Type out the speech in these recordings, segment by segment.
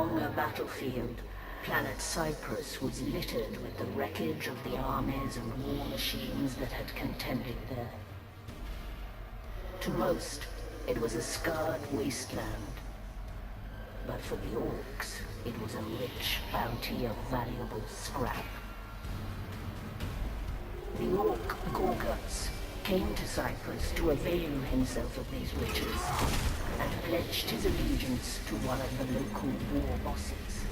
long a battlefield, planet Cyprus was littered with the wreckage of the armies and war machines that had contended there. To most, it was a scarred wasteland. But for the Orks, it was a rich bounty of valuable scrap. The Ork Gorguts came to Cyprus to avail himself of these riches, and pledged his allegiance to one of the local war bosses.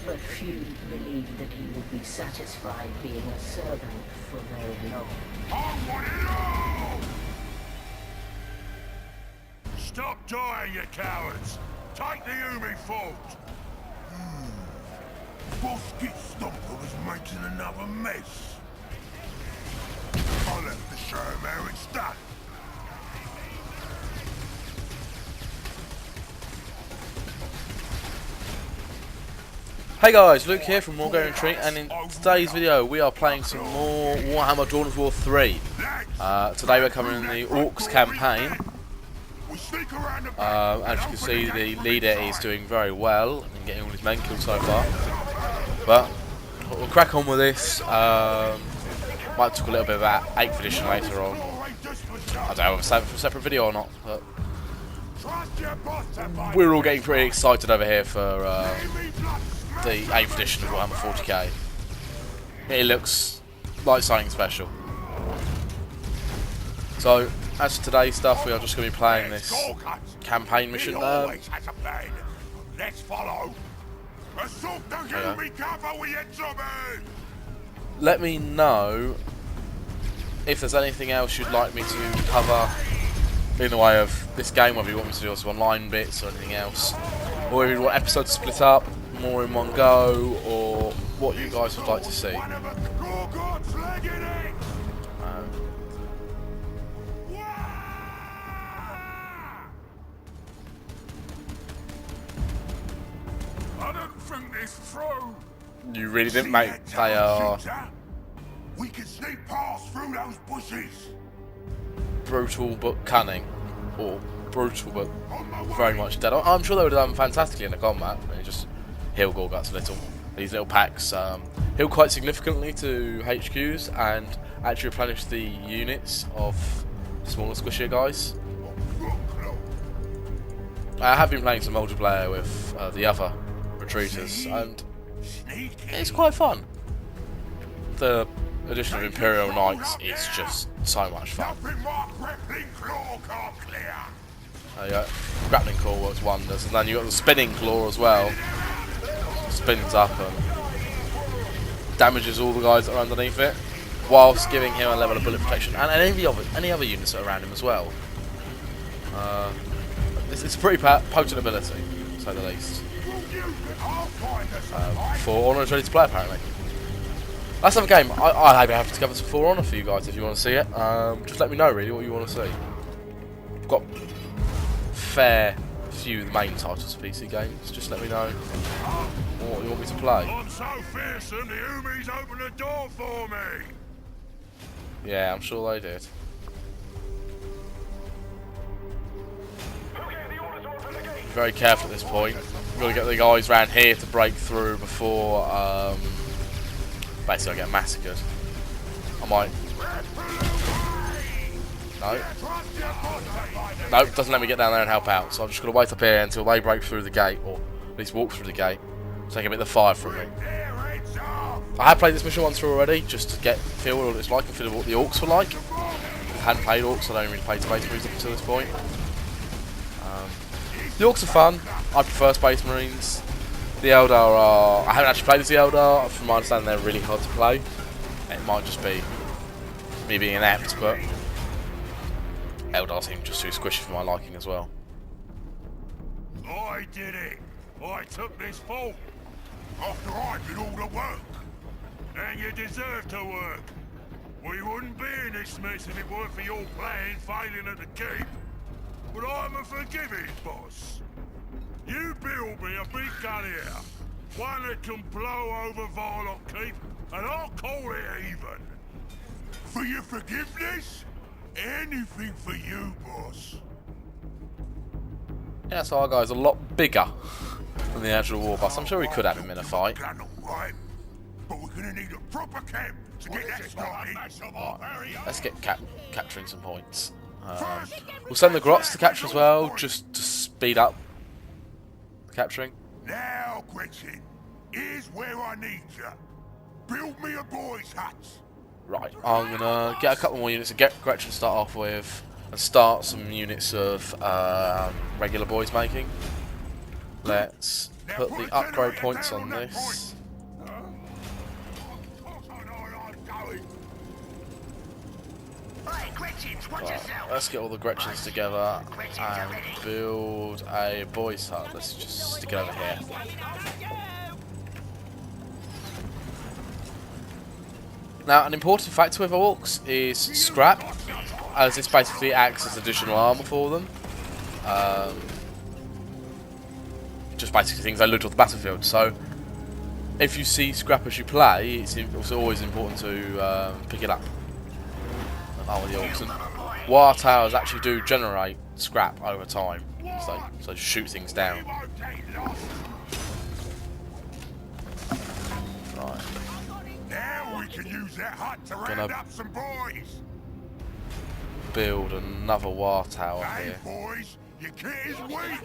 But few believed that he would be satisfied being a servant for very long. Stop dying, you cowards! Take the Umi fort! Bosky Stomper was making another mess. I'll have to show him how it's done. Hey guys, Luke here from Warhammer Retreat, and in today's video we are playing some more Warhammer Dawn of War 3. Today we're covering the Orks campaign. As you can see, the leader is doing very well and getting all his men killed so far. But we'll crack on with this. Might talk a little bit about 8th edition later on. I don't know if it's a separate video or not, but we're all getting pretty excited over here for the 8th edition of Warhammer 40k. It looks like something special. So, as for today's stuff, we are just going to be playing this campaign mission. Let's follow. Let me know if there's anything else you'd like me to cover in the way of this game, whether you want me to do some online bits or anything else, or if you want episodes split up, more in one go, or what you guys would like to see. I don't think this through. You really didn't, mate. They are We can sneak past through those bushes. brutal but cunning, or brutal but very much dead. I'm sure they would have done fantastically in the combat. And just heal Gorguts a little. These little packs heal quite significantly to HQs and actually replenish the units of smaller squishier guys. I have been playing some multiplayer with the other retreaters, and it's quite fun. The addition of Imperial Knights is just so much fun. There you go. Grappling claw works wonders, and then you got the spinning claw as well. Spins up and damages all the guys that are underneath it, whilst giving him a level of bullet protection and any other units that are around him as well. It's a pretty potent ability, to say the least. For Honor is ready to play, apparently. Let's have a game. I'd be happy to cover some For Honor for you guys if you want to see it. Just let me know, really, what you want to see. I've got fair few of the main titles of PC games. Just let me know what you want me to play. I'm so fearsome, the Umis opened the door for me. Yeah, I'm sure they did. Very careful at this point. We've got to get the guys around here to break through before basically I get massacred. I might. No. Nope, doesn't let me get down there and help out. So I'm just going to wait up here until they break through the gate, or at least walk through the gate, so they can get the fire from me. I have played this mission once through already, just to get feel what it's like and feel what the Orks were like. I hadn't played Orks, I don't really play Space Marines up until this point. The Orks are fun. I prefer Space Marines. The Eldar are... I haven't actually played as the Eldar. From my understanding, they're really hard to play. It might just be me being inept, but Eldar seem just too squishy for my liking as well. I did it. I took this fort. After I did all the work. And you deserve to work. We wouldn't be in this mess if it weren't for your plan failing at the keep. But I'm a forgiving boss. You build me a big gun here, one that can blow over Varlock Keep, and I'll call it even. For your forgiveness? Anything for you, boss. Yeah, so our guy's a lot bigger than the actual war boss. I'm sure we could have him in a fight. Right, but we're gonna need a proper camp to get that started. Right. Let's get capturing some points. We'll send the grots to capture as well, just to speed up the capturing. Now, Gretchen, here's where I need you. Build me a boy's hut. Right, I'm gonna get a couple more units to get Gretchen to start off with, and start some units of regular boys making. Let's put the upgrade points on this. Right, let's get all the Gretchens together and build a boys hut. Let's just stick it over here. Now, an important factor with Orks is scrap, as this basically acts as additional armor for them. Just basically things they loot off the battlefield. So, if you see scrap as you play, it's also always important to pick it up. Oh, the Orks. And war towers actually do generate scrap over time, so shoot things down. Right. Now we can use that hut to round up some boys. Build another war tower here. Boys, your kit is weak.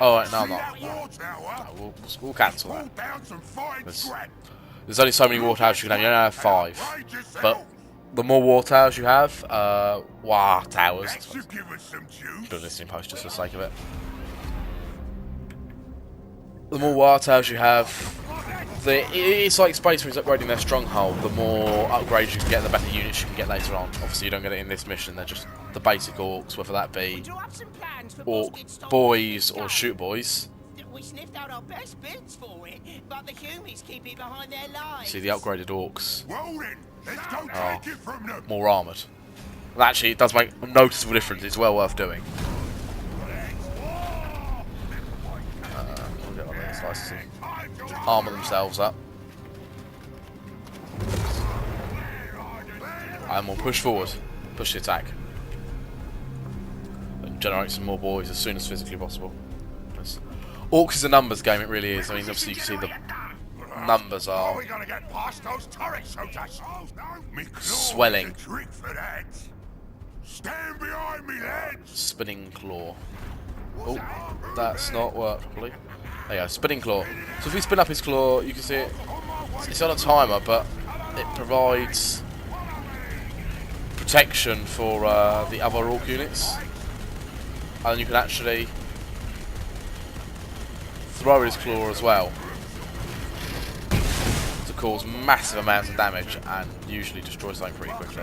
Oh, right, no, I'm not. No, we'll cancel that. There's There's only so many war towers you can have. You only have 5. But the more war towers you have, war towers. Build this in post just for the sake of it. The more war towers you have, it's like Space Marines upgrading their stronghold. The more upgrades you can get, the better units you can get later on. Obviously, you don't get it in this mission. They're just the basic Orks, whether that be Ork boys or shoot boys. We sniffed out our best bits for it, but the humans keep it behind their lines. See, the upgraded Orks are more armoured. And actually, it does make a noticeable difference. It's well worth doing. We'll get one of these guys to armour themselves up. And we'll push forward. Push the attack. And generate some more boys as soon as physically possible. Orks is a numbers game, it really is. I mean, obviously you can see the numbers are swelling. Stand behind me, lads. Spinning claw. Oh, that's not worked properly. There you go, spinning claw. So if we spin up his claw, you can see it. It's on a timer, but it provides protection for the other Ork units, and you can actually throw his claw as well to cause massive amounts of damage and usually destroy something pretty quickly.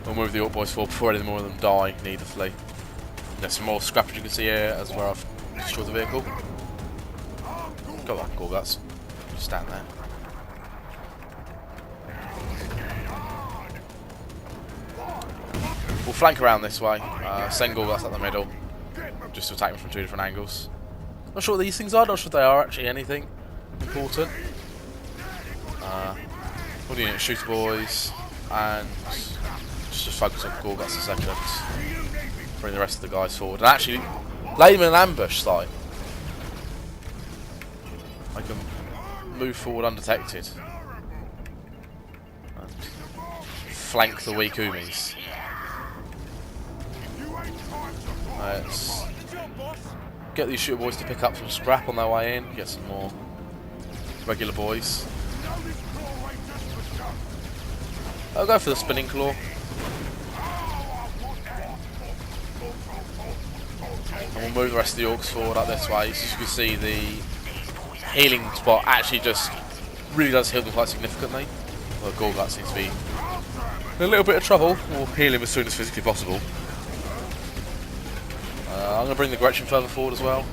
We'll move the Ork boys forward before any more of them die needlessly. There's some more scrappage you can see here as where I've destroyed the vehicle. Go on, Gorguts. Just stand there. We'll flank around this way. Send Gorguts up the middle, just to attack them from 2 different angles. Not sure what these things are. Not sure if they are actually anything important. What do you need? Shooter boys, and just focus on Gorguts a second. Bring the rest of the guys forward, and actually lay them in an ambush site. I can move forward undetected and flank the weak Umis. Let's get these shooter boys to pick up some scrap on their way in. Get some more regular boys. I'll go for the spinning claw. And we'll move the rest of the Orks forward up this way. So you can see the healing spot actually just really does heal them quite significantly. Well, Gorgut seems to be in a little bit of trouble. We'll heal him as soon as physically possible. I'm going to bring the Gretchen further forward as well,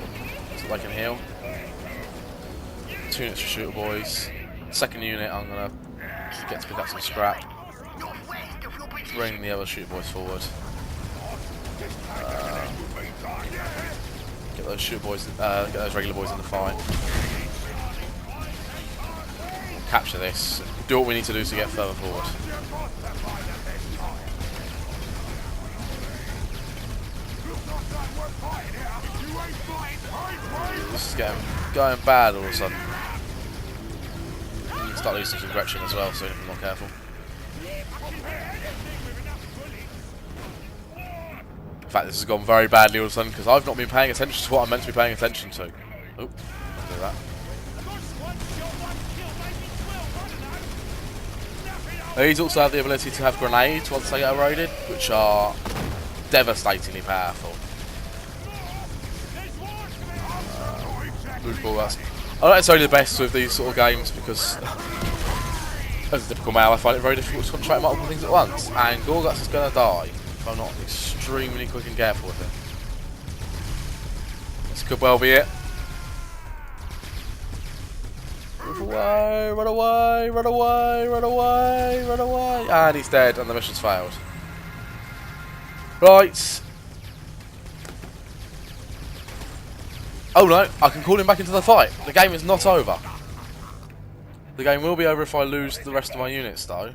so they can heal. 2 units for shooter boys. Second unit, I'm going to get to pick up some scrap. Bring the other shooter boys forward. Get those shooter boys, get those regular boys in the fight. Capture this. Do what we need to do to get further forward. This is going bad all of a sudden. Start losing some Gretchen as well, so if I'm not careful. In fact, this has gone very badly all of a sudden because I've not been paying attention to what I'm meant to be paying attention to. Oh, do that. These also have the ability to have grenades once they get eroded, which are devastatingly powerful. I know it's only the best with these sort of games because, as a typical male, I find it very difficult to concentrate on multiple things at once, and Gorguts is going to die if I'm not extremely quick and careful with him. This could well be it. Move away, run away, run away, run away, run away, and he's dead, and the mission's failed. Right. Oh no, I can call him back into the fight. The game is not over. The game will be over if I lose the rest of my units though.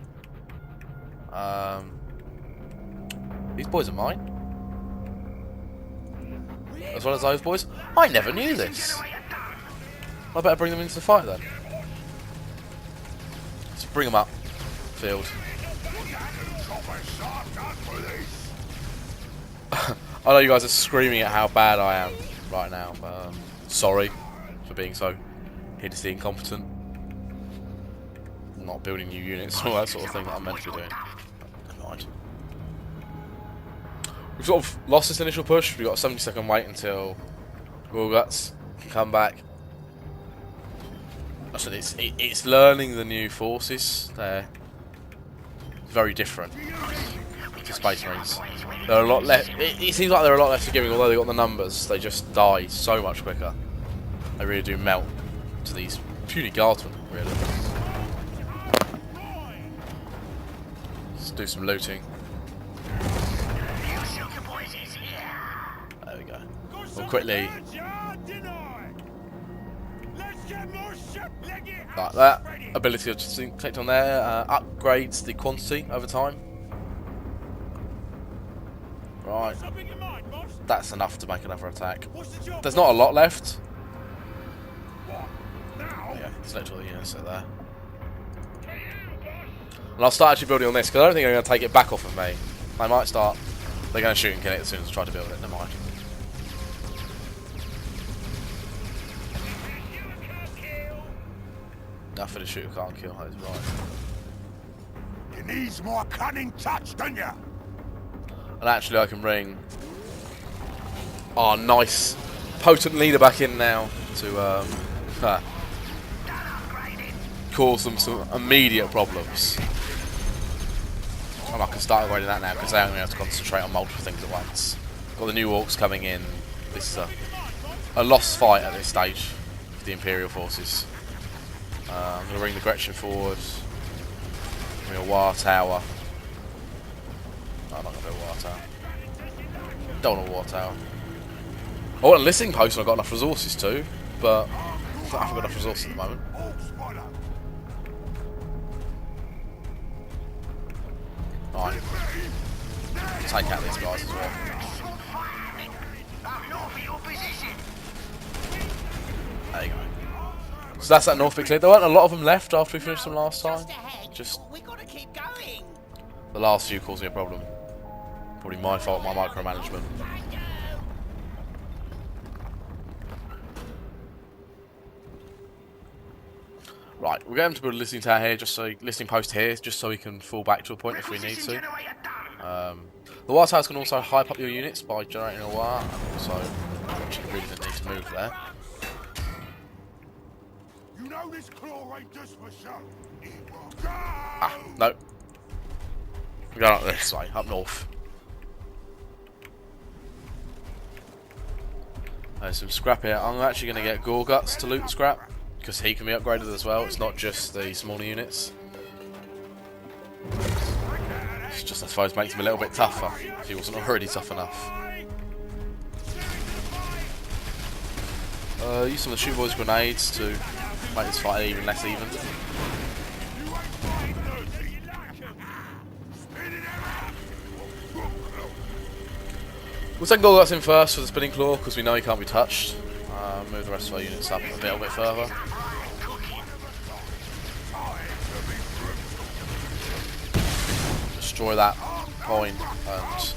These boys are mine. As well as those boys. I never knew this. I better bring them into the fight then. Let's bring them up. Field. I know you guys are screaming at how bad I am right now, but sorry for being so hideously incompetent, not building new units and all that sort of thing that I'm meant to be doing. Never mind. We've sort of lost this initial push. We've got a 70-second wait until Gorguts can come back. I said it's learning the new forces. They're very different to Space Marines. There are a lot less. It seems like they're a lot less forgiving, although they've got the numbers. They just die so much quicker. They really do melt to these puny guardsmen, really. Let's do some looting. There we go. We'll quickly. Like that. Ability I've just clicked on there upgrades the quantity over time. Right, that's enough to make another attack. There's not a lot left. Yeah, select all the units there. And I'll start actually building on this because I don't think I'm going to take it back off of me. They might start. They're going to shoot and kill it as soon as I try to build it. Never mind. Nothing to shoot, can't kill. That's right. You need more cunning touch, don't you? And actually I can bring our nice potent leader back in now to cause them some immediate problems. And I can start upgrading that now because they only have to concentrate on multiple things at once. Got the new Orks coming in. This is a lost fight at this stage for the Imperial forces. I'm going to bring the Gretchen forward. Bring a War Tower. I'm not going to build a War Tower. Don't want a War Tower. I want a listening post and I've got enough resources too, but I haven't got enough resources at the moment. Right. Take out these guys as well. There you go. So that's that north bit clear. There weren't a lot of them left after we finished them last time. Just we gotta keep going. The last few caused me a problem. Probably my fault, my micromanagement. Right, we're going to build a listening tower here, just so listening post here, just so we can fall back to a point if we need to. The wire towers can also hype up your units by generating a wire, and also you really don't need to move there. You know this claw ain't just for show. Ah, no. We're going up this way, up north. There's some scrap here. I'm actually going to get Gorguts to loot the scrap, because he can be upgraded as well. It's not just the smaller units. It's just, I suppose, makes him a little bit tougher, if he wasn't already tough enough. Use some of the shoot boys' grenades to make this fight even less even. We'll take Gorgots in first for the spinning claw because we know he can't be touched. Move the rest of our units up a little bit further. Destroy that point and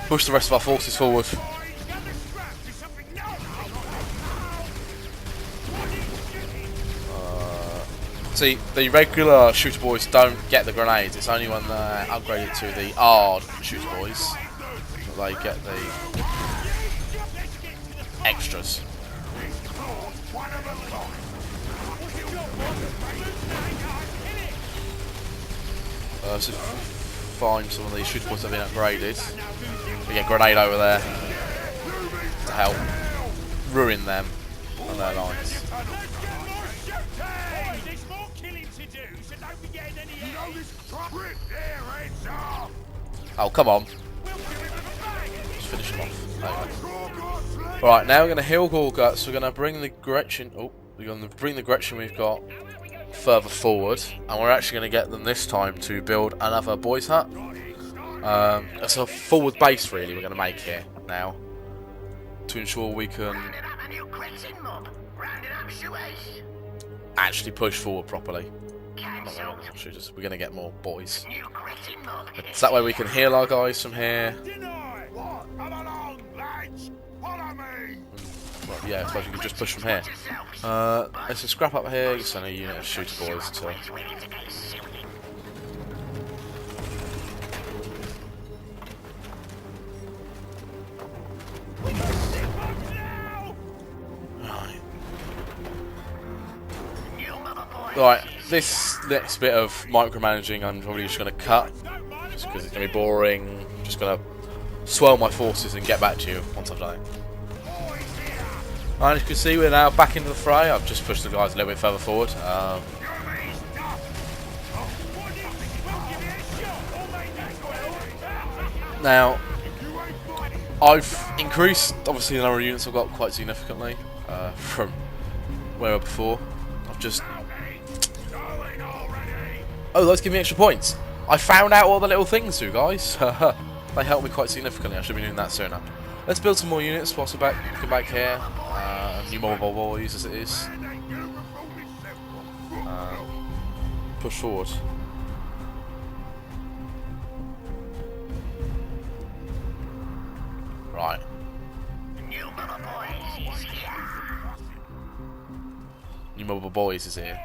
push the rest of our forces forward. See, the regular shooter boys don't get the grenades. It's only when they're upgraded to the ARD shooter boys that they get the extras. So find some of these shooter boys that have been upgraded. We get a grenade over there to help ruin them on their lines. Oh, come on. Just finish him off. Right, now we're going to heal Gorguts. We're going to bring the Gretchen. Oh, we're going to bring the Gretchen we've got further forward, and we're actually going to get them this time to build another boys' hut. It's a forward base, really, we're going to make here now to ensure we can actually push forward properly. We're going to get more boys. So that way we can heal our guys from here. Well, yeah, I suppose you can just push from here. Let's just scrap up here, just send a unit of shooter boys to... Right, this next bit of micromanaging I'm probably just going to cut, just because it's going to be boring. I'm just going to swell my forces and get back to you once I've done it. And as you can see, we're now back into the fray. I've just pushed the guys a little bit further forward. Now, I've increased, obviously, the number of units I've got quite significantly from where I were before. I've just... Oh, those give me extra points. I found out all the little things do, guys. They helped me quite significantly. I should be doing that sooner. Let's build some more units whilst we're back here. New mobile boys as it is. Push forward. Right. New mobile boys is here.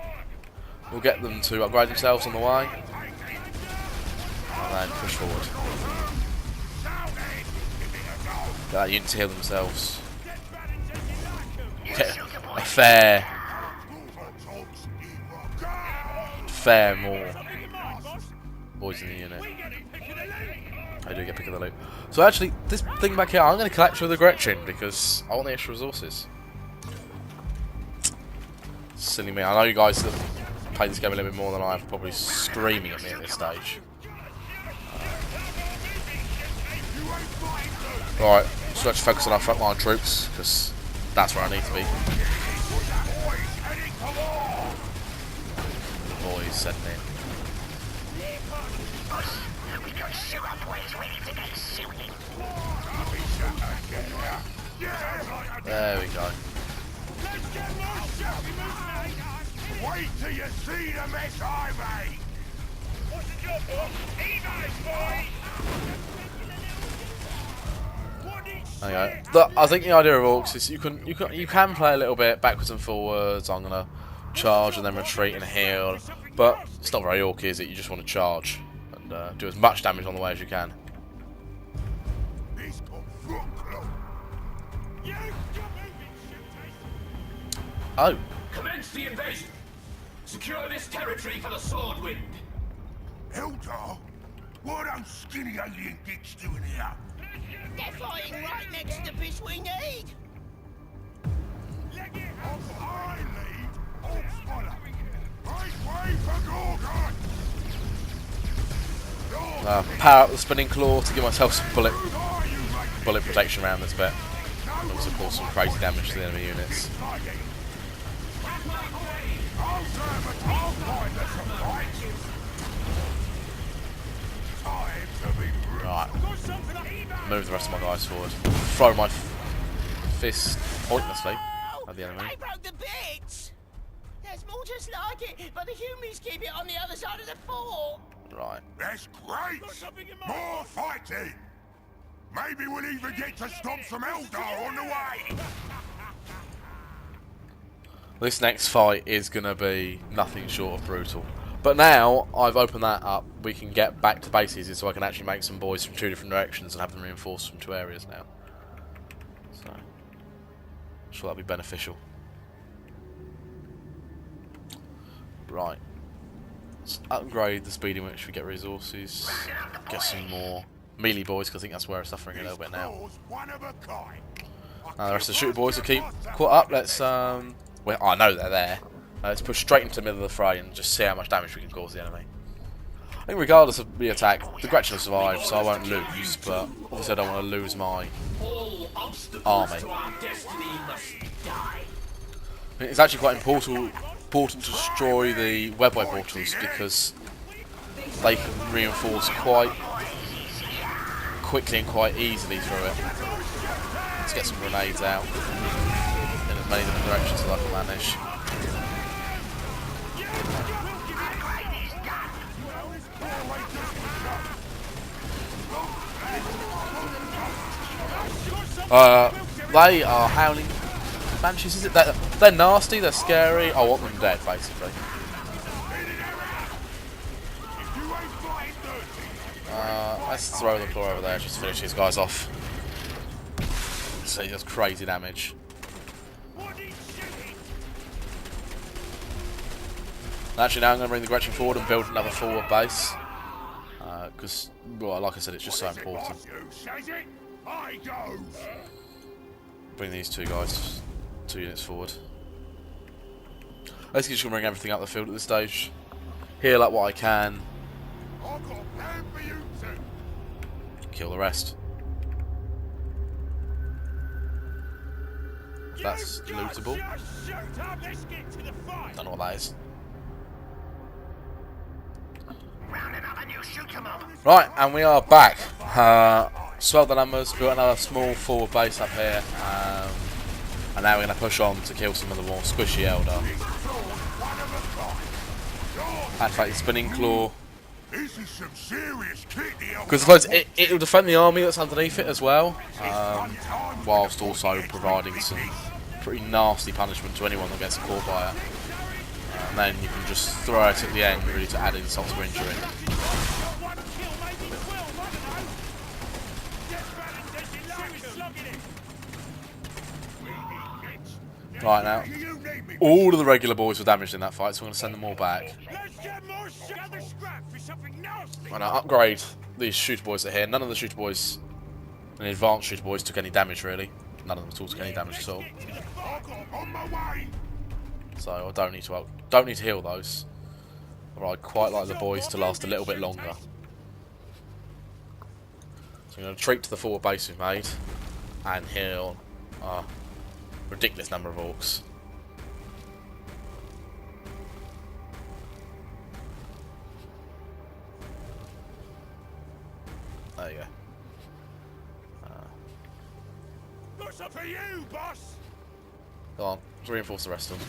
We'll get them to upgrade themselves on the way. And then push forward. Get that unit to heal themselves. Get a fair more boys in the unit. I do get pick of the loot. So actually, this thing back here, I'm going to collect with the Gretchen because I want the extra resources. Silly me. I know you guys that play this game a little bit more than I have, probably screaming at me at this stage. Right, so let's focus on our frontline troops because that's where I need to be. Boys setting in. There we go. Wait till you see the mess I made! What's the job, boss? There you go. I think the idea of Orks is you can play a little bit backwards and forwards. I'm gonna charge and then retreat and heal, but it's not very Orky, is it? You just want to charge and do as much damage on the way as you can. Oh. Commence the invasion. Secure this territory for the Swordwind. Eldar? What are those skinny alien geeks doing here? They're flying right next to the fish we need. I lead. Orks follow. Make way for Gorgon! Power up the spinning claw to give myself some bullet protection around this bit. Also cause some crazy damage to the enemy units. Right. Move the rest of my guys forward. Throw my fist pointlessly at the enemy. I broke the bits! There's more just like it, but the humans keep it on the other side of the fort! Right. That's great! More fighting! Maybe we'll even get to stomp some Eldar on the way! This next fight is going to be nothing short of brutal. But now I've opened that up, we can get back to bases so I can actually make some boys from 2 different directions and have them reinforced from 2 areas now. So, I'm sure that'll be beneficial. Right. Let's upgrade the speed in which we get resources. Get some more melee boys, because I think that's where we're suffering a little bit now. The rest of the shooter boys will keep caught up. Let's, well, I know they're there. Let's push straight into the middle of the fray and just see how much damage we can cause the enemy. I think regardless of the attack, the Gretchen will survive, so I won't lose, but obviously I don't want to lose my army. It's actually quite important to destroy the webway portals because they can reinforce quite quickly and quite easily through it. Let's get some grenades out in as many different directions as I can manage. They are howling banshees, is it? They're nasty, they're scary. I want them dead, basically. Let's throw the claw over there, just to finish these guys off. So he does crazy damage. Actually, now I'm going to bring the Gretchen forward and build another forward base. Because, well, like I said, it's just so important. Bring these 2 guys 2 units forward. Basically just going to bring everything up the field at this stage. Heal up what I can. Kill the rest. That's lootable. Don't know what that is. Right, and we are back. Swelled the numbers, built another small forward base up here, and now we're going to push on to kill some of the more squishy Eldar. Activate the spinning claw. Because I suppose it will defend the army that's underneath it as well, whilst also providing some pretty nasty punishment to anyone that gets caught by it. And then you can just throw it at the end, really, to add insult to injury. Right now, all of the regular boys were damaged in that fight, so I'm going to send them all back. Right now, upgrade these shooter boys that are here. None of the shooter boys, and the advanced shooter boys, took any damage really. None of them at all took any damage at all. So I don't need to heal those. But I'd quite like the boys to last a little bit longer. So I'm going to retreat to the forward base we've made and heal a ridiculous number of orcs. There you go. What's up for you, boss? Go on, let's reinforce the rest of them.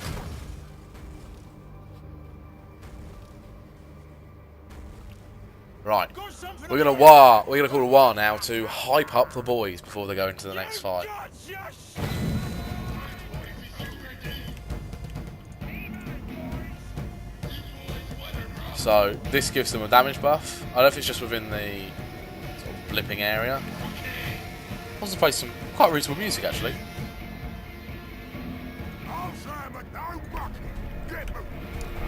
Right, we're gonna call a war now to hype up the boys before they go into the next fight. So this gives them a damage buff. I don't know if it's just within the sort of blipping area. Also play some quite reasonable music actually.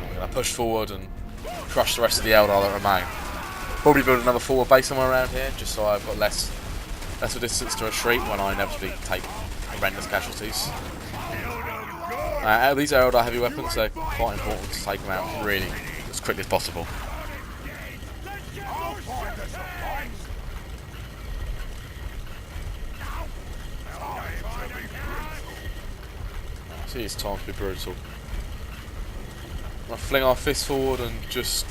We're gonna push forward and crush the rest of the Eldar that remain. Probably build another forward base somewhere around here, just so I've got less of a distance to retreat when I inevitably take horrendous casualties. These Eldar heavy weapons, they're quite important to take them out really as quickly as possible. See, it's time to be brutal. I'm going to fling our fist forward and just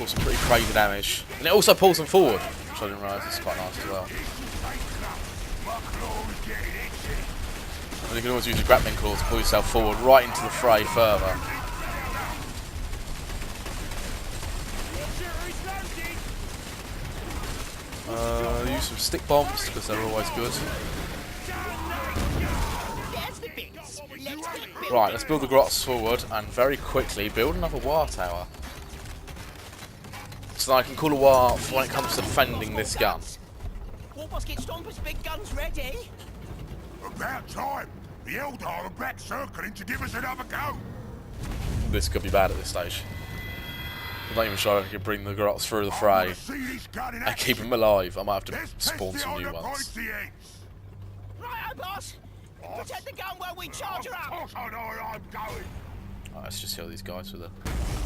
cause some pretty crazy damage. And it also pulls them forward, which I didn't realise is quite nice as well. And you can always use your grappling claw to pull yourself forward right into the fray further. Use some stick bombs because they're always good. Right, let's build the grots forward and very quickly build another war tower. So that I can call a war for when it comes to defending this gun. Let's get Stomper's big guns ready. About time! The Eldar are back circling to give us another go! This could be bad at this stage. I'm not even sure if I can bring the grots through the fray and keep them alive. I might have to spawn some new ones. Right, boss. Protect the gun while we charge her up. I know where I'm going. Right, let's just kill these guys with a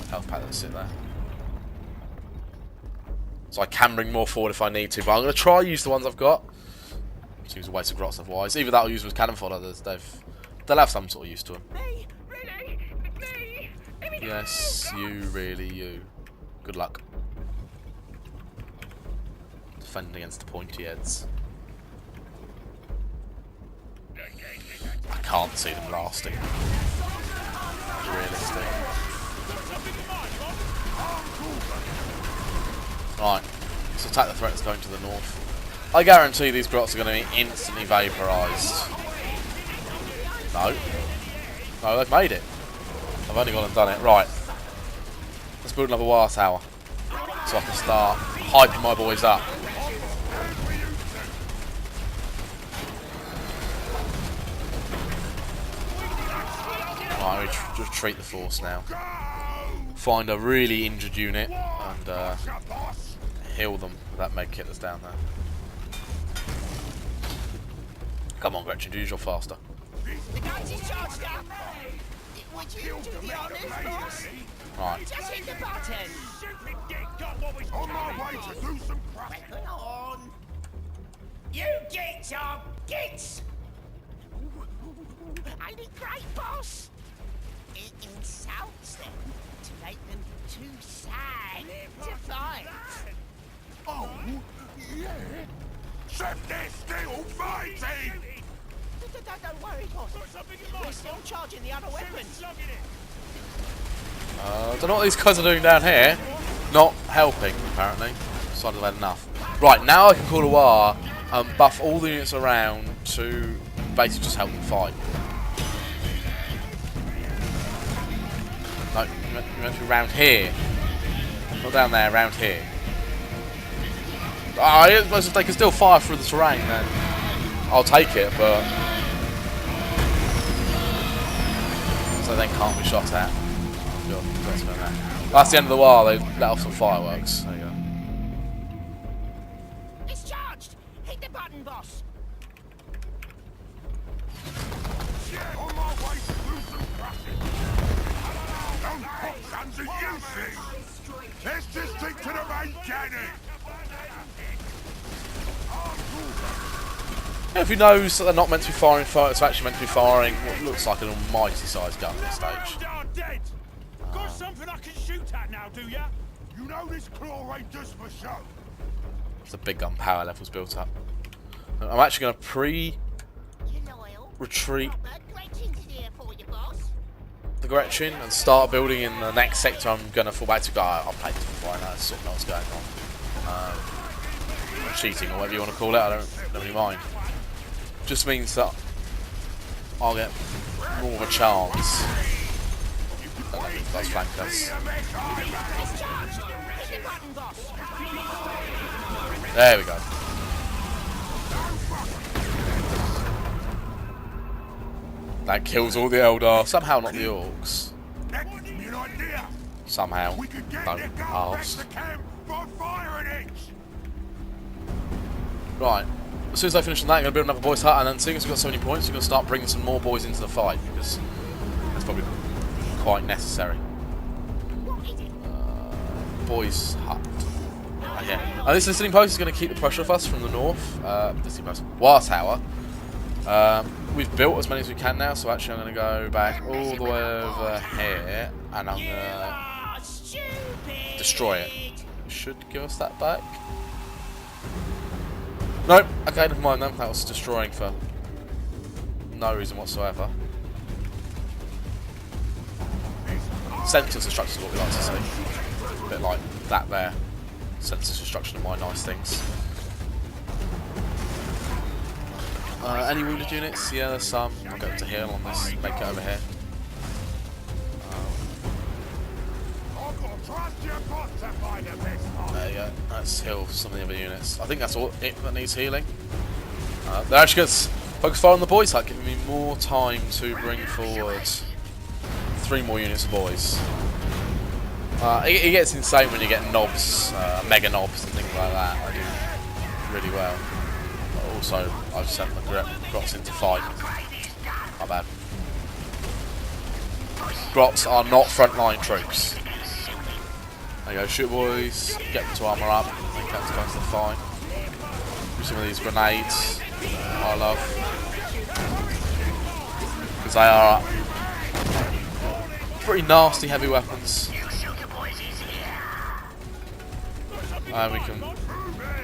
health pack that sit there. So I can bring more forward if I need to, but I'm going to try use the ones I've got. Seems a waste of grots otherwise. Either that or use them as cannon fodder. They'll have some sort of use to them. Me? Really? Me? Yes, you, really, you. Good luck. Defending against the pointy heads. I can't see them lasting. Realistic. Right, let's attack the threat that's going to the north. I guarantee these grots are going to be instantly vaporised. No. No, they've made it. I've only gone and done it. Right. Let's build another war tower. So I can start hyping my boys up. Right, we retreat the force now. Find a really injured unit and heal them with that med kit that's down there. Come on, Gretchen, do your faster. The guns is charged up. Would you do the honours, boss? Right. Just hit the button. On my way to do some crushing. Hang on. You get your gits. Ain't it great, boss? It insults them to make them too sad to fight. Oh, yeah. Set their still fighting! Don't worry, boss. We're still charging the other weapons. I don't know what these guys are doing down here. Not helping, apparently. Decided I've had enough. Right, now I can call a war and buff all the units around to basically just help them fight. No, you meant to be round here. Not down there, round here. I suppose if they can still fire through the terrain, then I'll take it, but... So they can't be shot at. That's the end of the war, they let off some fireworks. There you go. It's charged! Hit the button, boss! On my way to do some crushing. Those hot guns are useless. Let's just stick to the main cannon. If he knows that they're not meant to be firing fire, it's actually meant to be firing what looks like an almighty sized gun at this stage. Dead. Got something I can shoot at now, do ya? You know this claw ain't just for show. It's a big gun power levels built up. I'm actually going to retreat the Gretchen and start building in the next sector. I'm going to fall back to go. I'll play this before I know sort of know what's going on. Cheating or whatever you want to call it, I don't really mind. Just means that I'll get more of a chance. That's flank us. There we go. That kills all the Eldar. Somehow not the Orks. Somehow. Don't ask. Right. As soon as I finish on that, I'm going to build another boys' hut, and then seeing as we've got so many points, we're going to start bringing some more boys into the fight, because that's probably quite necessary. Boys' hut. Yeah. And this listening post is going to keep the pressure off us from the north. Listening post. War tower. We've built as many as we can now, so actually I'm going to go back all the way over here, and I'm going to destroy it. should give us that back. Nope. Okay, never mind then. That was destroying for no reason whatsoever. Senseless destruction is what we like to see. A bit like that there. Senseless destruction of my nice things. Any wounded units? Yeah, there's some. I'll get them to heal on this. Make it over here. There you go. Let's heal some of the other units. I think that's all it that needs healing. They're actually going to focus fire on the boys hut, giving me more time to bring forward 3 more units of boys. It gets insane when you get knobs, mega knobs and things like that. I do really well. But also, I've sent the Grots into fight. Not bad. Grots are not frontline troops. There you go, shoot boys, get them to armour up, I think that's going to fight. Do some of these grenades, I love. Because they are pretty nasty heavy weapons. And we can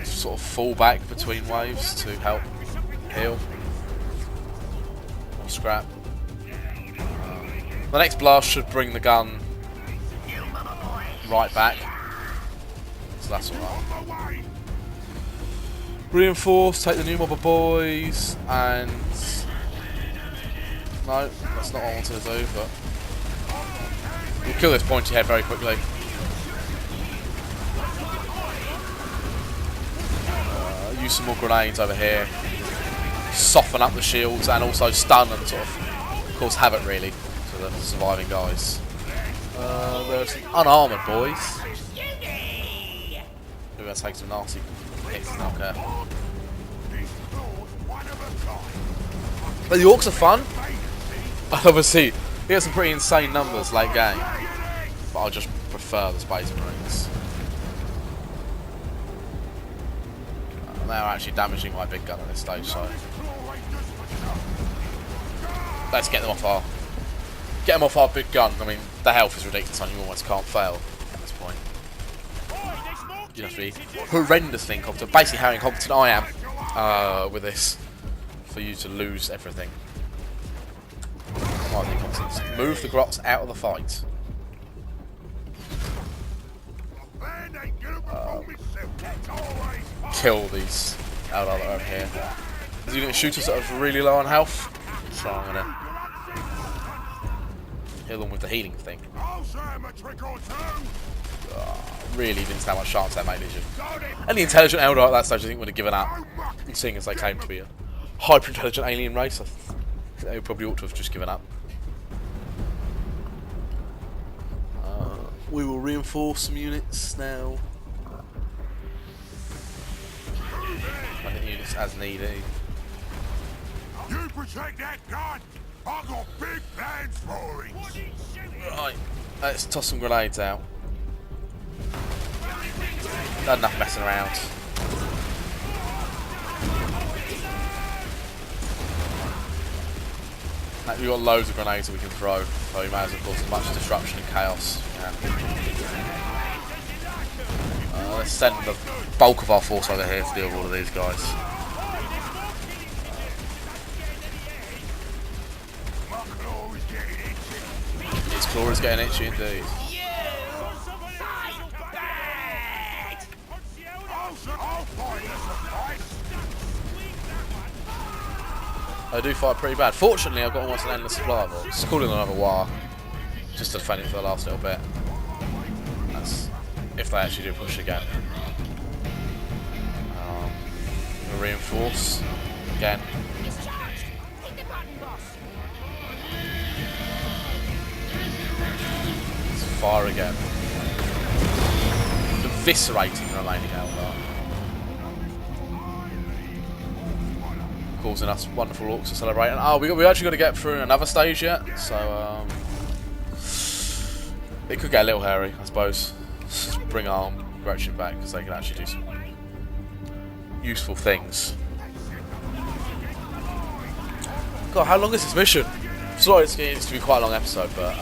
sort of fall back between waves to help heal. Or scrap. The next blast should bring the gun right back. So that's alright. Reinforce, take the new mob of boys, and no, that's not what I wanted to do, but we'll kill this pointy head very quickly. Use some more grenades over here. Soften up the shields and also stun and sort of cause havoc really to the surviving guys. There's some unarmoured boys. We're going to take some nasty hits now, careful. But the Orks are fun. Obviously, you get some pretty insane numbers late game. But I just prefer the Space Marines. They are actually damaging my big gun at this stage, so let's get them off our big gun. I mean, the health is ridiculous and you almost can't fail at this point. You have to be horrendously incompetent. Basically how incompetent I am with this for you to lose everything. Move the Grots out of the fight. Kill these out over here. He's going to shoot us at really low on health, so I'm going to heal them with the healing thing. Really didn't stand much chance there, mate, did you? Any intelligent elder at that stage I think would have given up, seeing as they came to be a hyper-intelligent alien race. I think they probably ought to have just given up. We will reinforce some units now. I think units as needed. You protect that gun! I've got big plans for it! Right, let's toss some grenades out. Not enough messing around. We've got loads of grenades that we can throw, so we may as well cause as much disruption and chaos as we can. Let's send the bulk of our force over here to deal with all of these guys. His claw is getting itchy indeed. I do fight pretty bad. Fortunately, I've got almost an endless supply of Orks. Call in another war, just to defend it for the last little bit. That's if they actually do push again. We'll reinforce again. Let's fire again. Eviscerating the remaining Eldar. Causing us wonderful Orks to celebrate. And we actually got to get through another stage yet, so it could get a little hairy, I suppose. Just bring our Gretchen back because they can actually do some useful things. God, how long is this mission? Sorry, it's going to be quite a long episode, but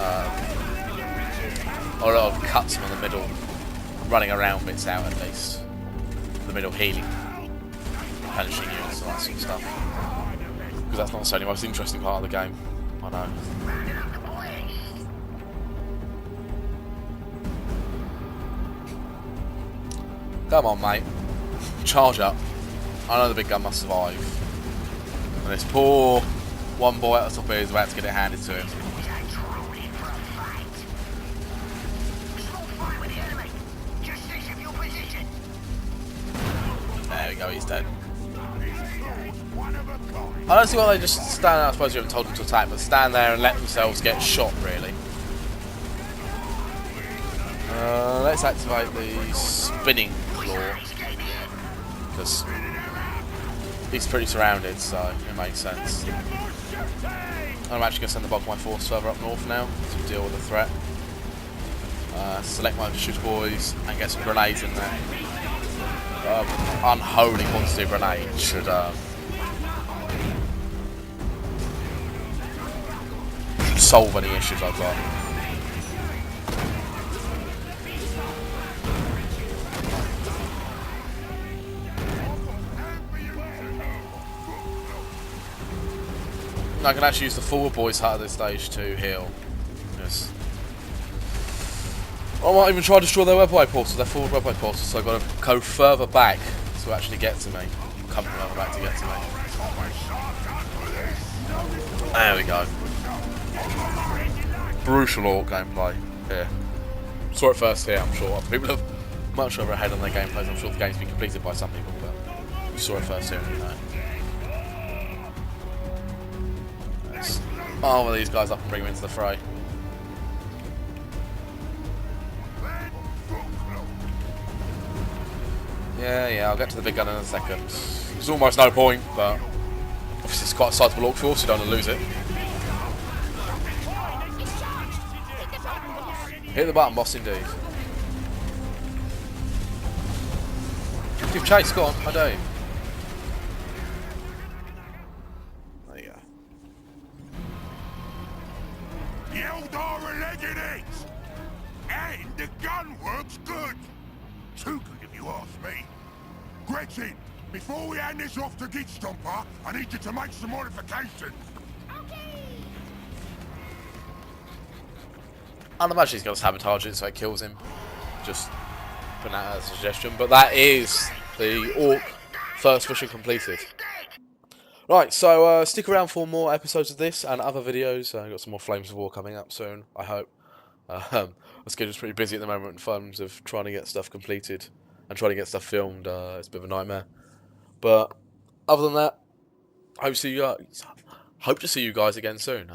I'll cut some in the middle running around bits out at least. The middle healing, punishing units, and that sort of stuff. Because that's not necessarily the most interesting part of the game. I know. Come on, mate. Charge up. I know the big gun must survive. And this poor one boy at the top here is about to get it handed to him. There we go, he's dead. I don't see why they just stand there. I suppose you haven't told them to attack, but stand there and let themselves get shot, really. Let's activate the spinning claw. Because he's pretty surrounded, so it makes sense. I'm actually going to send the bulk of my force further up north now to deal with the threat. Select my shooter boys and get some grenades in there. Unholy quantity of grenades should solve any issues I've got. I can actually use the forward boys hut at this stage to heal. Yes. I might even try to destroy their webway portals, their forward webway portals, so I've got to go further back to actually get to me. Come further back to get to me. There we go. Brutal Ork gameplay here. Saw it first here, I'm sure. People have much over ahead on their gameplays. I'm sure the game's been completed by some people, but you saw it first here, you know. Let's armour these guys up and bring them into the fray. Yeah, I'll get to the big gun in a second. There's almost no point, but obviously it's quite a sizable Ork force, you don't want to lose it. Hit the button, boss, indeed. Give chase, go on, I do. There you go. The Eldar are legging it! And the gun works good! Too good if you ask me. Gretchen, before we hand this off to Git Stomper, I need you to make some modifications. I'd imagine he's going to sabotage it so it kills him. Just putting that as a suggestion. But that is the Ork first mission completed. Right, so stick around for more episodes of this and other videos. I've got some more Flames of War coming up soon, I hope. My schedule's pretty busy at the moment in terms of trying to get stuff completed and trying to get stuff filmed. It's a bit of a nightmare. But other than that, hope to see you guys again soon.